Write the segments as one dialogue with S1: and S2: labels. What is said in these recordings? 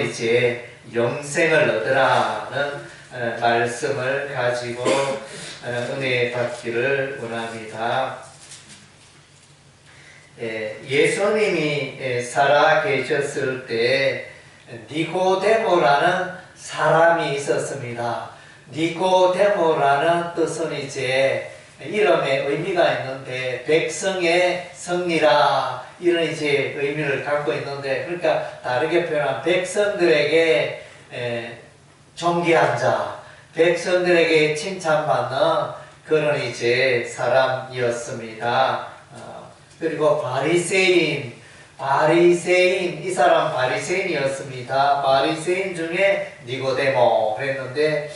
S1: 이제 영생을 얻으라는 말씀을 가지고 은혜 받기를 원합니다. 예수님이 살아 계셨을 때 니고데모라는 사람이 있었습니다. 니고데모라는 뜻은 이제 이름에 의미가 있는데 백성의 성리라 이런 이제 의미를 갖고 있는데, 그러니까 다르게 표현하면 백성들에게 존귀한 자, 백성들에게 칭찬받는 그런 이제 사람이었습니다. 그리고 바리새인, 이 사람 바리새인이었습니다. 바리새인 중에 니고데모 그랬는데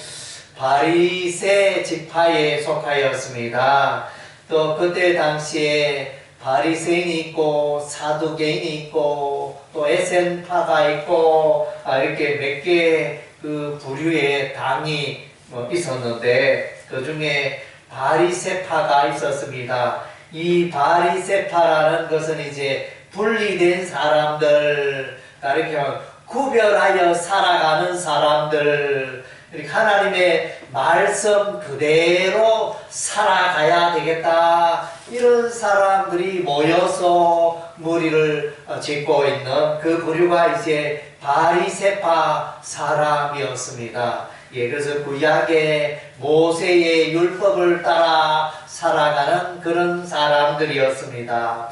S1: 바리새 지파에 속하였습니다. 또 그때 당시에 바리새인이 있고 사두개인이 있고 또 에센파가 있고 이렇게 몇 개 그 부류의 당이 있었는데 그 중에 바리새파가 있었습니다. 이 바리새파라는 것은 이제 분리된 사람들, 이렇게 구별하여 살아가는 사람들, 하나님의 말씀 그대로 살아가야 되겠다, 이런 사람들이 모여서 무리를 짓고 있는 그 부류가 이제 바리새파 사람이었습니다. 그래서 구약의 모세의 율법을 따라 살아가는 그런 사람들이었습니다.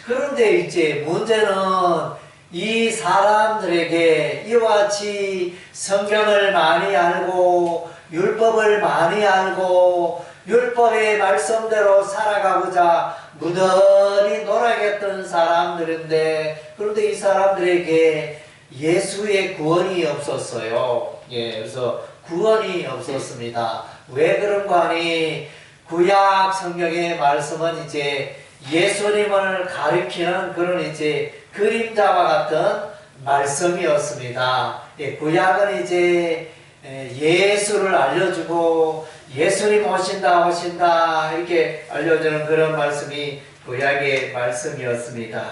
S1: 그런데 이제 문제는 이 사람들에게 이와 같이 성경을 많이 알고 율법을 많이 알고 율법의 말씀대로 살아가고자 무던히 노력했던 사람들인데, 그런데 이 사람들에게 예수의 구원이 없었어요. 그래서 구원이 없었습니다. 왜 그런가 하니 구약 성경의 말씀은 이제 예수님을 가리키는 그런 이제 그림자와 같은 말씀이었습니다. 구약은 이제 예수를 알려주고 예수님 오신다 이렇게 알려주는 그런 말씀이 구약의 말씀이었습니다.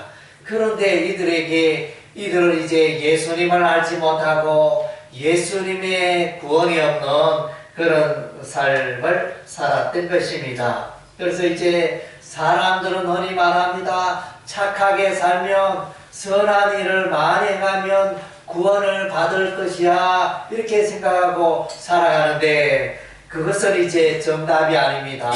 S1: 그런데 이들은 이제 예수님을 알지 못하고 예수님의 구원이 없는 그런 삶을 살았던 것입니다. 그래서 이제 사람들은 흔히 말합니다. 착하게 살면, 선한 일을 많이 행하면 구원을 받을 것이야, 이렇게 생각하고 살아가는데 그것은 이제 정답이 아닙니다.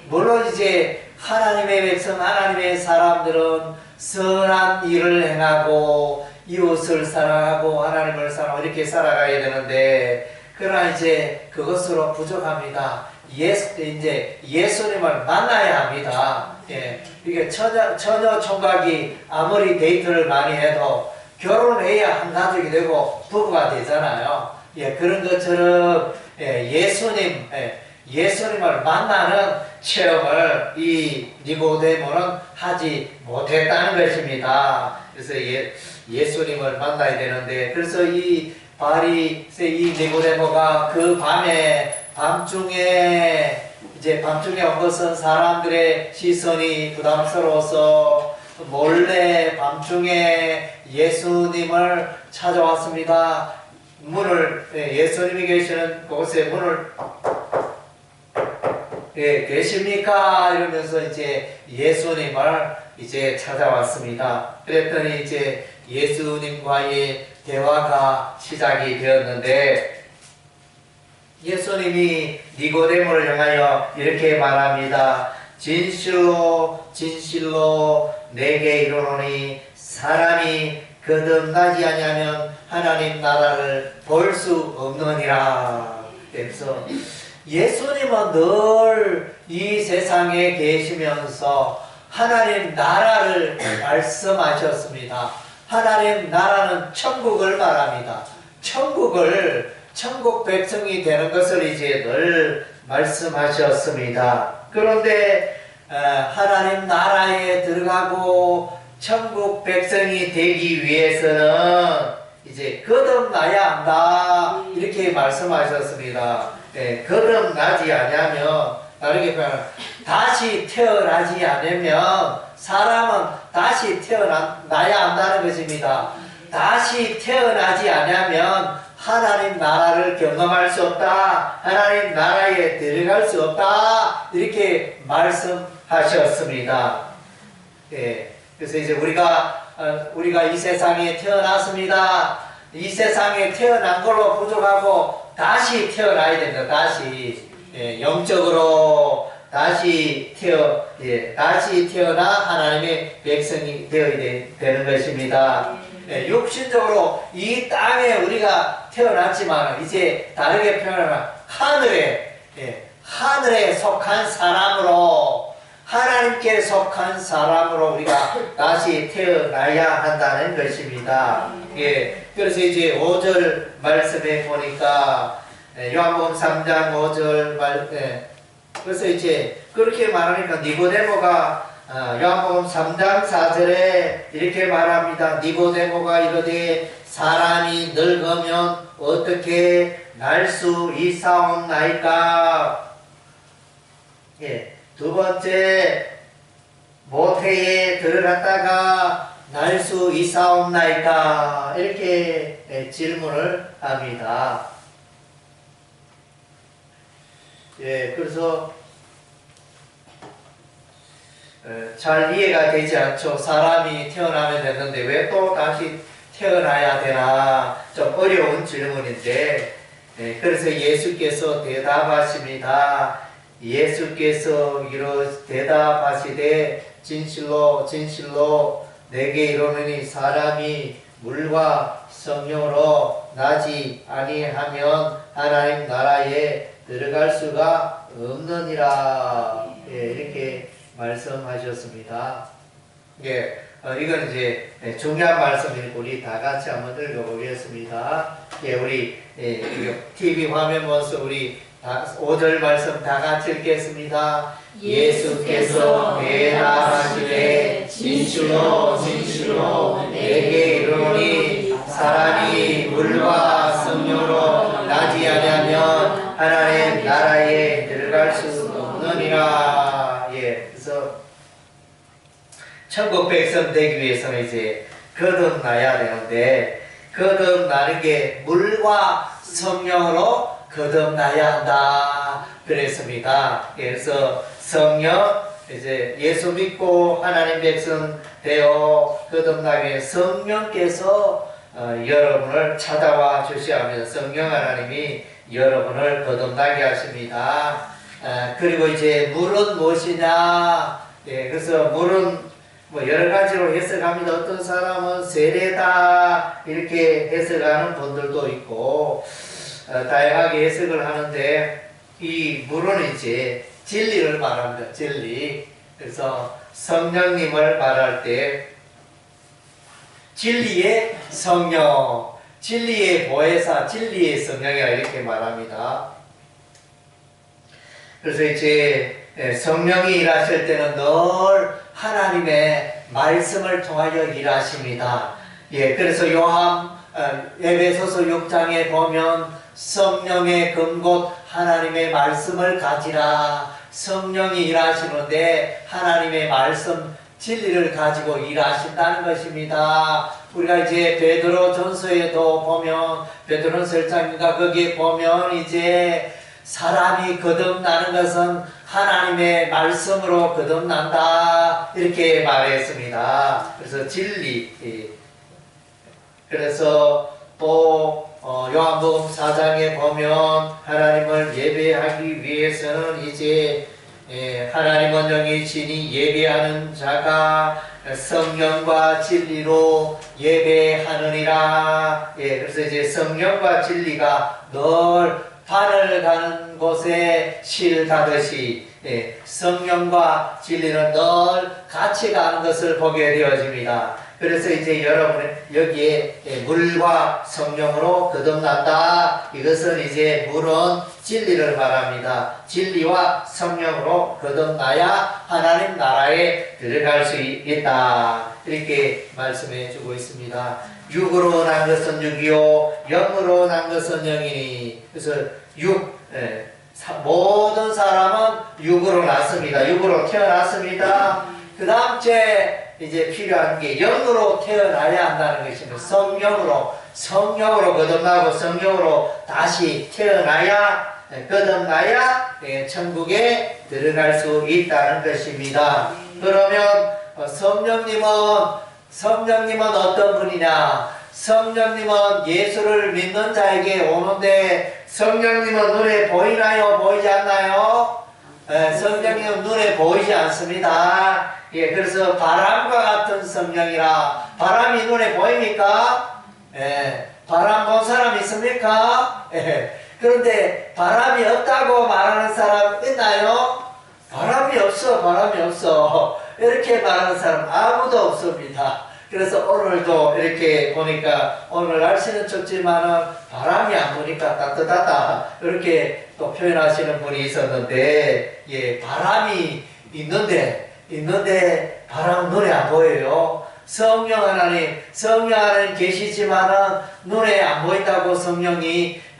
S1: 물론 이제 하나님의 백성, 하나님의 사람들은 선한 일을 행하고 이웃을 사랑하고 하나님을 사랑하고 이렇게 살아가야 되는데, 그러나 이제 그것으로 부족합니다. 이제 예수님을 만나야 합니다. 이게 처녀 총각이 아무리 데이트를 많이 해도 결혼해야 한 가족이 되고 부부가 되잖아요. 그런 것처럼 예수님을 만나는 체험을 이 니고데모는 하지 못했다는 것입니다. 그래서 예수님을 만나야 되는데, 그래서 이 니고데모가 그 밤중에 온 것은 사람들의 시선이 부담스러워서 몰래 밤중에 예수님을 찾아왔습니다. 예수님이 계시는 곳에 문을 계십니까? 이러면서 이제 예수님을 이제 찾아왔습니다. 그랬더니 이제 예수님과의 대화가 시작이 되었는데, 예수님이 니고데모를 향하여 이렇게 말합니다. 진실로 진실로 내게 이르노니 사람이 거듭나지 아니하면 하나님 나라를 볼 수 없느니라. 그래서 예수님은 늘 이 세상에 계시면서 하나님 나라를 말씀하셨습니다. 하나님 나라는 천국을 말합니다. 천국 백성이 되는 것을 이제 늘 말씀하셨습니다. 그런데 하나님 나라에 들어가고 천국 백성이 되기 위해서는 이제 거듭나야 한다, 이렇게 말씀하셨습니다. 거듭나지 않으면, 다르게 표현하면 다시 태어나지 않으면 사람은 다시 태어나야 한다는 것입니다. 다시 태어나지 않으면 하나님 나라를 경험할 수 없다. 하나님 나라에 들어갈 수 없다. 이렇게 말씀하셨습니다. 예, 그래서 이제 우리가 이 세상에 태어났습니다. 이 세상에 태어난 걸로 부족하고 다시 태어나야 된다. 다시 영적으로 다시 태어나 하나님의 백성이 되어야 되는 것입니다. 육신적으로 이 땅에 우리가 태어났지만 이제 다르게 표현하면 하늘에 속한 사람으로, 하나님께 속한 사람으로 우리가 다시 태어나야 한다는 것입니다. 그래서 이제 5절 말씀에 보니까 요한복음 3장 5절 그래서 이제 그렇게 말하니까 니고데모가 요한복음 3장 4절에 이렇게 말합니다. 니고데모가 이르되 사람이 늙으면 어떻게 날 수 있사옵나이까. 두 번째, 모태에 들어갔다가 날 수 있사옵나이까. 이렇게 질문을 합니다. 그래서 잘 이해가 되지 않죠. 사람이 태어나면 됐는데 왜 또 다시 태어나야 되나, 좀 어려운 질문인데, 그래서 예수께서 대답하십니다. 예수께서 대답하시되 진실로 진실로 내게 이르노니 사람이 물과 성령으로 나지 아니하면 하나님 나라에 들어갈 수가 없느니라. 이렇게 말씀하셨습니다. 이건 이제 중요한 말씀이니까 우리 다 같이 한번 읽어보겠습니다. 우리 TV 화면 모습 우리 5절 말씀 다 같이 읽겠습니다. 예수께서 대답하시되 진실로 진실로 내게 이르노니 사람이 물과 성령으로 나지 아니하면 하나님 나라에 들어갈 수 없느니라. 그래서 천국 백성 되기 위해서는 이제 거듭나야 되는데, 거듭나는 게 물과 성령으로 거듭나야 한다 그랬습니다. 그래서 성령, 이제 예수 믿고 하나님 백성 되어 거듭나기 위해 성령께서 여러분을 찾아와 주셔야 합니다. 성령 하나님이 여러분을 거듭나게 하십니다. 그리고 이제 물은 무엇이냐? 그래서 물은 뭐 여러 가지로 해석합니다. 어떤 사람은 세례다 이렇게 해석하는 분들도 있고 다양하게 해석을 하는데, 이 물은 이제 진리를 말합니다. 진리. 그래서 성령님을 말할 때 진리의 성령, 진리의 보혜사, 진리의 성령이라 이렇게 말합니다. 그래서 이제 성령이 일하실 때는 늘 하나님의 말씀을 통하여 일하십니다. 그래서 요한 에베소서 6장에 보면 성령의 근곳 하나님의 말씀을 가지라. 성령이 일하시는데 하나님의 말씀 진리를 가지고 일하신다는 것입니다. 우리가 이제 베드로 전서에도 보면 베드로전서 1장인가 거기에 보면 이제 사람이 거듭나는 것은 하나님의 말씀으로 거듭난다 이렇게 말했습니다. 그래서 진리. 그래서 또 요한복음 4장에 보면 하나님을 예배하기 위해서는 이제 하나님은 영이시니 예배하는 자가 성령과 진리로 예배하느니라. 그래서 이제 성령과 진리가 늘 산을 가는 곳에 실 가듯이 성령과 진리는 늘 같이 가는 것을 보게 되어집니다. 그래서 이제 여러분 여기에 물과 성령으로 거듭난다. 이것은 이제 물은 진리를 말합니다. 진리와 성령으로 거듭나야 하나님 나라에 들어갈 수 있다. 이렇게 말씀해 주고 있습니다. 육으로 난 것은 육이요 영으로 난 것은 영이니. 그래서 모든 사람은 육으로 났습니다. 육으로 태어났습니다. 그 다음 째 이제 필요한 게 영으로 태어나야 한다는 것입니다. 성령으로 거듭나고 성령으로 다시 태어나야 거듭나야 천국에 들어갈 수 있다는 것입니다. 그러면 성령님은 어떤 분이냐? 성령님은 예수를 믿는 자에게 오는데 성령님은 눈에 보이나요? 보이지 않나요? 성령님은 눈에 보이지 않습니다. 그래서 바람과 같은 성령이라. 바람이 눈에 보입니까? 바람 본 사람 있습니까? 그런데 바람이 없다고 말하는 사람 있나요? 바람이 없어. 이렇게 말하는 사람 아무도 없습니다. 그래서 오늘도 이렇게 보니까 오늘 날씨는 춥지만은 바람이 안 부니까 따뜻하다 이렇게 또 표현하시는 분이 있었는데, 바람이 있는데 바람은 눈에 안 보여요. 성령 하나님 계시지만은 눈에 안 보인다고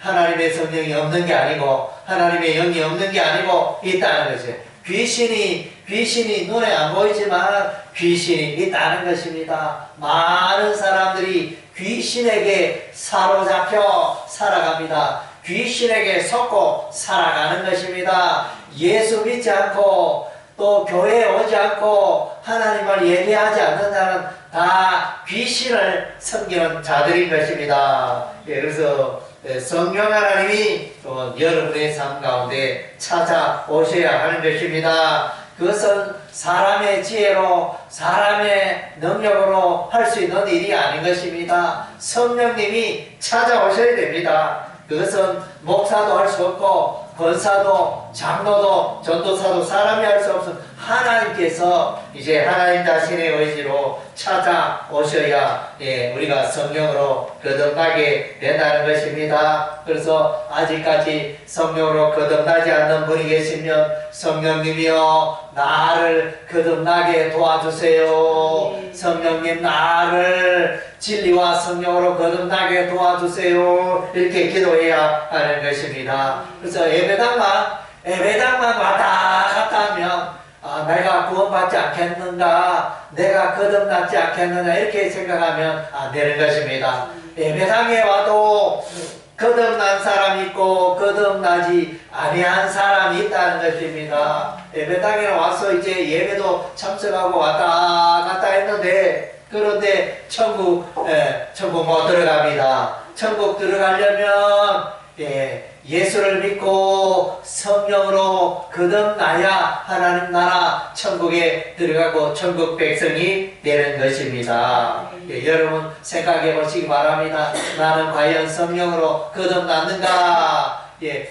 S1: 하나님의 성령이 없는 게 아니고 하나님의 영이 없는 게 아니고 있다는 거죠. 귀신이 눈에 안 보이지만 귀신이 있다는 것입니다. 많은 사람들이 귀신에게 사로잡혀 살아갑니다. 귀신에게 속고 살아가는 것입니다. 예수 믿지 않고 또 교회에 오지 않고 하나님을 예배하지 않는 자는 다 귀신을 섬기는 자들인 것입니다. 그래서 성령 하나님이 또 여러분의 삶 가운데 찾아오셔야 하는 것입니다. 그것은 사람의 지혜로 사람의 능력으로 할 수 있는 일이 아닌 것입니다. 성령님이 찾아오셔야 됩니다. 그것은 목사도 할 수 없고 권사도 장로도 전도사도 사람이 할 수 없어. 하나님께서 이제 하나님 자신의 의지로 찾아오셔야 우리가 성령으로 거듭나게 된다는 것입니다. 그래서 아직까지 성령으로 거듭나지 않는 분이 계시면 성령님이여 나를 거듭나게 도와주세요. 성령님 나를 진리와 성령으로 거듭나게 도와주세요. 이렇게 기도해야 하는 것입니다. 그래서 예배당만 왔다 갔다 하면 내가 구원받지 않겠는가, 내가 거듭나지 않겠느냐 이렇게 생각하면 안 되는 것입니다. 예배당에 와도 거듭난 사람이 있고 거듭나지 아니한 사람이 있다는 것입니다. 예배당에 와서 이제 예배도 참석하고 왔다 갔다 했는데, 그런데 천국 못 들어갑니다. 천국 들어가려면 예수를 믿고 성령으로 거듭나야 하나님 나라 천국에 들어가고 천국 백성이 되는 것입니다. 여러분 생각해 보시기 바랍니다. 나는 과연 성령으로 거듭났는가?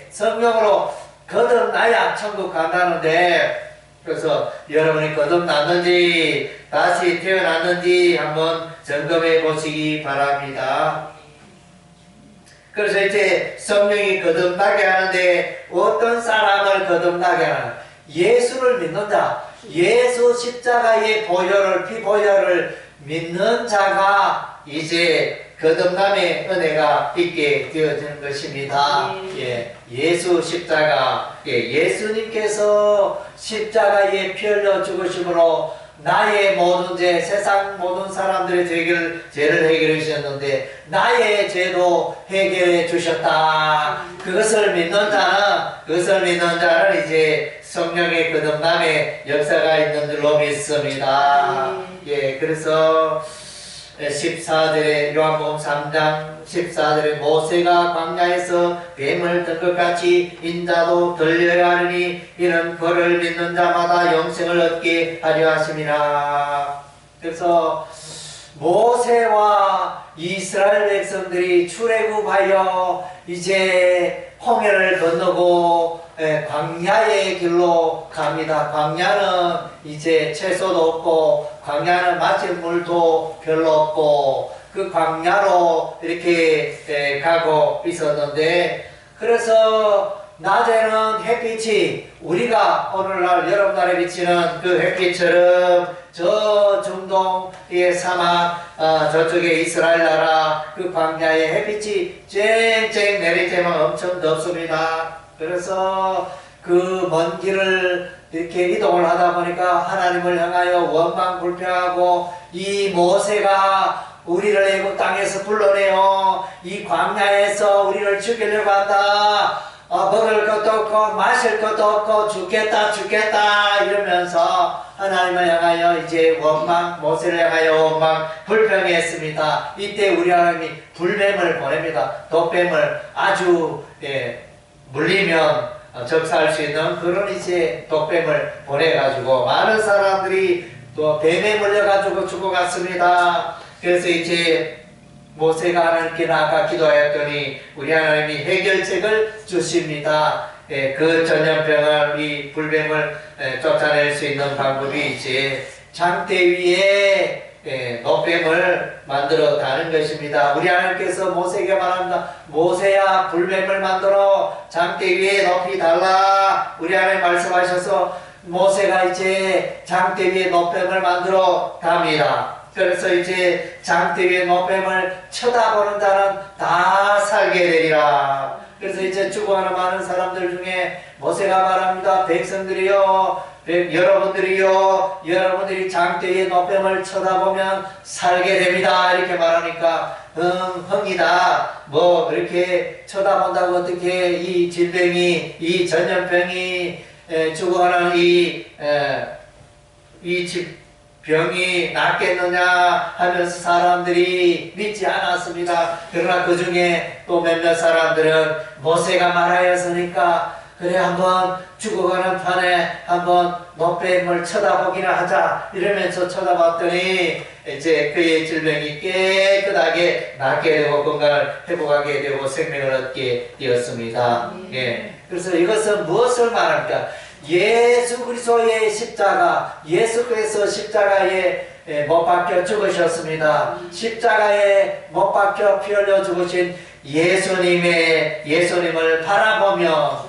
S1: 성령으로 거듭나야 천국 간다는데, 그래서 여러분이 거듭났는지 다시 태어났는지 한번 점검해 보시기 바랍니다. 그래서 이제 성령이 거듭나게 하는데 어떤 사람을 거듭나게 하나? 예수를 믿는 자, 예수 십자가의 피보혈을 믿는 자가 이제 거듭남의 은혜가 있게 되어지는 것입니다. 예수 십자가, 예수님께서 십자가에 피 흘려 죽으심으로 나의 모든 죄, 세상 모든 사람들의 죄를 해결해 주셨는데 나의 죄도 해결해 주셨다. 그것을 믿는 자는 이제 성령의 거듭남의 역사가 있는 줄로 믿습니다. 그래서 14절에 요한복음 3장 14절에 모세가 광야에서 뱀을 든 것 같이 인자도 들려야 하느니 이는 그를 믿는 자마다 영생을 얻게 하려 하심이라. 그래서 모세와 이스라엘 백성들이 출애굽하여 이제 홍해를 건너고 광야의 길로 갑니다. 광야는 이제 채소도 없고 광야는 마실 물도 별로 없고 그 광야로 이렇게 가고 있었는데, 그래서 낮에는 햇빛이 우리가 오늘날 여러분날에 비치는 그 햇빛처럼 저 중동의 사막 저쪽에 이스라엘 나라 그 광야의 햇빛이 쨍쨍 내릴 때만 엄청 덥습니다. 그래서 그 먼 길을 이렇게 이동을 하다 보니까 하나님을 향하여 원망 불평하고 이 모세가 우리를 애굽 땅에서 불러내어 이 광야에서 우리를 죽이려고 한다. 먹을 것도 없고 마실 것도 없고 죽겠다 이러면서 하나님을 향하여 이제 모세를 향하여 원망 불평했습니다. 이때 우리 하나님이 불뱀을 보냅니다. 독뱀을 아주 물리면 적사할 수 있는 그런 이제 독뱀을 보내가지고 많은 사람들이 또 뱀에 물려가지고 죽어갔습니다. 그래서 이제 모세가 하나님께 나아가 기도하였더니 우리 하나님이 해결책을 주십니다. 그 전염병을 이 불뱀을 쫓아낼 수 있는 방법이 이제 장대 위에 노뱀을 만들어 다는 것입니다. 우리 하나님께서 모세에게 말합니다. 모세야 불뱀을 만들어 장대 위에 높이 달라. 우리 하나님 말씀하셔서 모세가 이제 장대 위에 노뱀을 만들어 답니다. 그래서 이제 장대 위에 노뱀을 쳐다보는 자는 다 살게 되리라. 그래서 이제 죽어가는 많은 사람들 중에 모세가 말합니다. 백성들이여, 여러분들이 장대 위에 노뱀을 쳐다보면 살게 됩니다. 이렇게 말하니까 흥이다. 뭐 그렇게 쳐다본다고 어떻게 이 질병이, 이 전염병이 죽어가는 이 병이 낫겠느냐 하면서 사람들이 믿지 않았습니다. 그러나 그 중에 또 몇몇 사람들은 모세가 말하였으니까 그래 한번 죽어가는 판에 한번 노뱀을 쳐다보기나 하자 이러면서 쳐다봤더니 이제 그의 질병이 깨끗하게 낫게 되고 건강을 회복하게 되고 생명을 얻게 되었습니다. 그래서 이것은 무엇을 말합니까? 예수 그리스도의 십자가, 예수께서 십자가에 못 박혀 죽으셨습니다. 십자가에 못 박혀 피 흘려 죽으신 예수님을 바라보며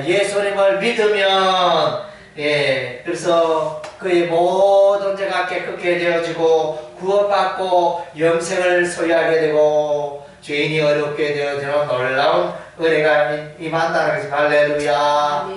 S1: 예수님을 믿으면 그래서 그의 모든 죄가 깨끗게 되어지고 구원받고 영생을 소유하게 되고 죄인이 어렵게 되어지는 놀라운 은혜가 임한다는 것이 할렐루야.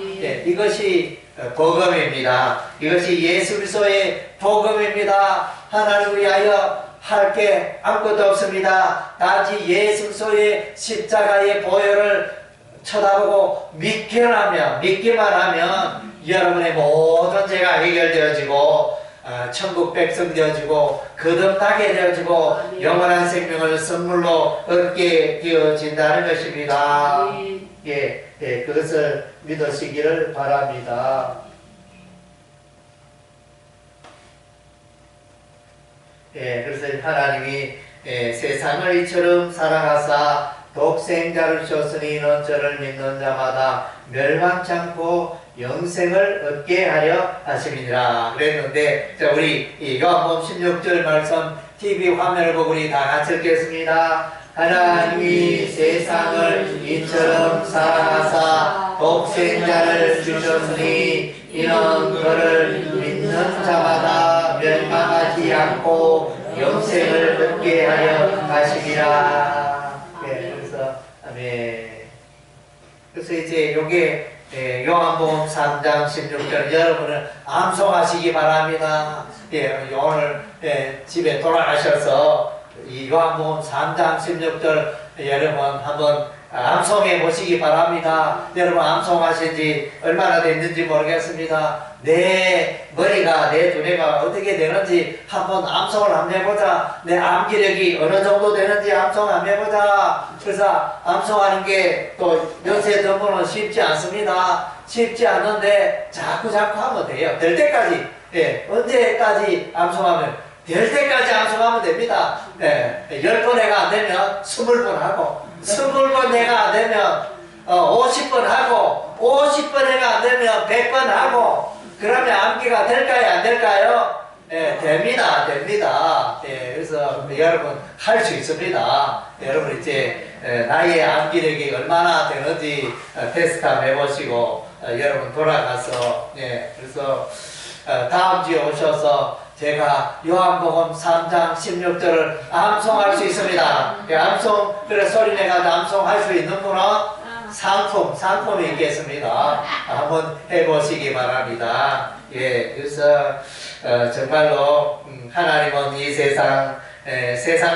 S1: 이것이 복음입니다. 이것이 예수 그리스도의 복음입니다. 하나님을 위하여 할 게 아무것도 없습니다. 단지 예수 그리스도의 십자가의 보혈을 쳐다보고 믿기만 하면 여러분의 모든 죄가 해결되어지고 천국 백성 되어지고 거듭나게 되어지고 영원한 생명을 선물로 얻게 되어진다는 것입니다. 그것을 믿으시기를 바랍니다. 그래서 하나님이 세상을 이처럼 사랑하사 독생자를 주셨으니 이는 저를 믿는 자마다 멸망치 않고 영생을 얻게 하려 하심이니라 그랬는데, 자, 우리 요한복음 16절 말씀 TV 화면을 보고 우리 다 같이 읽겠습니다. 하나님이 세상을 이처럼 사랑하사 독생자를 주셨으니 이는 그를 믿는 자마다 멸망하지 않고 영생을 얻게 하려 하심이라. 그래서 그래서 이제 요게 요한복음 3장 16절 여러분은 암송하시기 바랍니다. 오늘 집에 돌아가셔서 이 요한복음 3장 16절 여러분 한번 암송해 보시기 바랍니다. 여러분 암송하신 지 얼마나 됐는지 모르겠습니다. 내 머리가, 내 두뇌가 어떻게 되는지 한번 암송을 한번 해보자. 내 암기력이 어느 정도 되는지 암송 한번 해보자. 그래서 암송하는 게 또 요새 정보는 쉽지 않습니다. 쉽지 않는데 자꾸 하면 돼요. 될 때까지. 언제까지 암송하면? 될 때까지 암송하면 됩니다. 10번 해가 안 되면 20번 하고, 20번 해가 안 되면 50번 하고, 50번 해가 안 되면 100번 하고, 그러면 암기가 될까요? 안 될까요? 됩니다. 그래서 여러분 할 수 있습니다. 여러분 이제 나의 암기력이 얼마나 되는지 테스트 한번 해보시고 여러분 돌아가서 그래서 다음 주에 오셔서 제가 요한복음 3장 16절을 암송할 수 있습니다. 암송, 그래 소리내가 암송할 수 있는 분은 상품이 있겠습니다. 한번 해보시기 바랍니다. 예, 그래서 정말로 하나님은 이 세상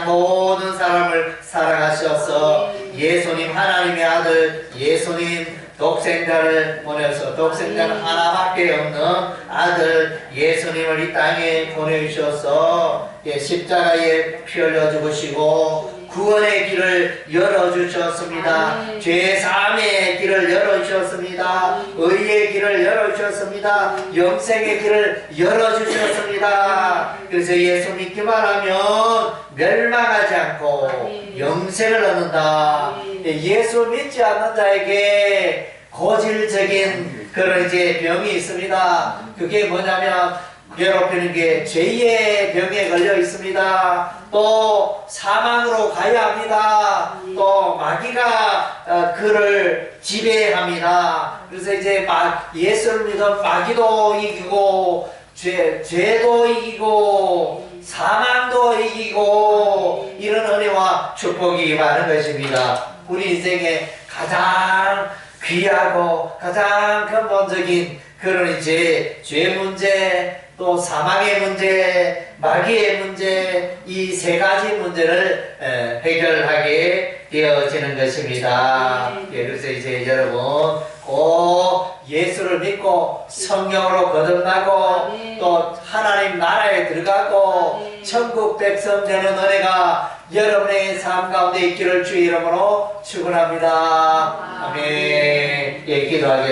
S1: 모든 사람을 사랑하셔서 예수님 하나님의 아들 예수님 독생자를 보내서 독생자는 하나밖에 없는 아들 예수님을 이 땅에 보내주셔서 십자가에 피 흘려 죽으시고 구원의 길을 열어주셨습니다. 죄사함의 길을 열어주셨습니다. 의의 길을 열어주셨습니다. 영생의 길을 열어주셨습니다. 그래서 예수 믿기만 하면 멸망하지 않고 영생을 얻는다. 예수 믿지 않는 자에게 고질적인 그런 이제 병이 있습니다. 그게 뭐냐면 괴롭히는 게 죄의 병에 걸려 있습니다. 또 사망으로 가야 합니다. 또 마귀가 그를 지배합니다. 그래서 이제 예수를 믿은 마귀도 이기고 죄도 이기고 사망도 이기고 이런 은혜와 축복이 많은 것입니다. 우리 인생에 가장 귀하고 가장 근본적인 그런 이제 죄 문제 또 사망의 문제, 마귀의 문제 이 세 가지 문제를 해결하게 되어지는 것입니다. 그래서 이제 여러분 꼭 예수를 믿고 성령으로 거듭나고 또 하나님 나라에 들어가고 천국 백성 되는 은혜가 여러분의 삶 가운데 있기를 주의 이름으로 축원합니다. 아멘. 예, 기도하겠습니다.